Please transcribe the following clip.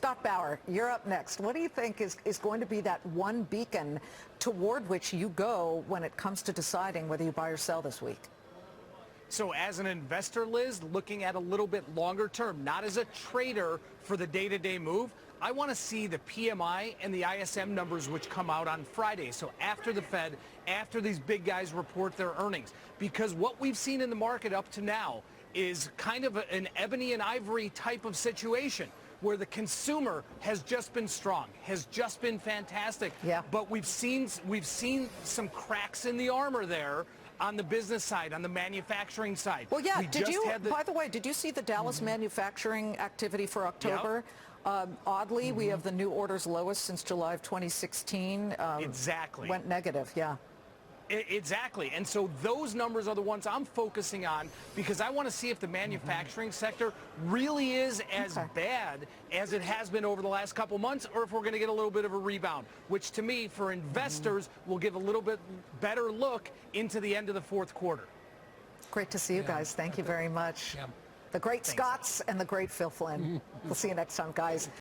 Scott Bauer, you're up next. What do you think is going to be that one beacon toward which you go when it comes to deciding whether you buy or sell this week? So as an investor, Liz, looking at a little bit longer term, not as a trader for the day-to-day move, I want to see the PMI and the ISM numbers which come out on Friday. So after the Fed, after these big guys report their earnings. Because what we've seen in the market up to now is kind of an ebony and ivory type of situation where the consumer has just been strong, has just been fantastic. Yeah. But we've seen some cracks in the armor there on the business side, on the manufacturing side. Well, yeah. By the way, did you see the Dallas manufacturing activity for October? Yep. Oddly, we have the new orders lowest since July of 2016. Exactly. Went negative, yeah. Exactly. And so those numbers are the ones I'm focusing on because I want to see if the manufacturing sector really is as bad as it has been over the last couple months, or if we're going to get a little bit of a rebound, which to me, for investors, will give a little bit better look into the end of the fourth quarter. Great to see you guys. Thank you very much. Yeah. The great Scots and the great Phil Flynn. We'll see you next time, guys.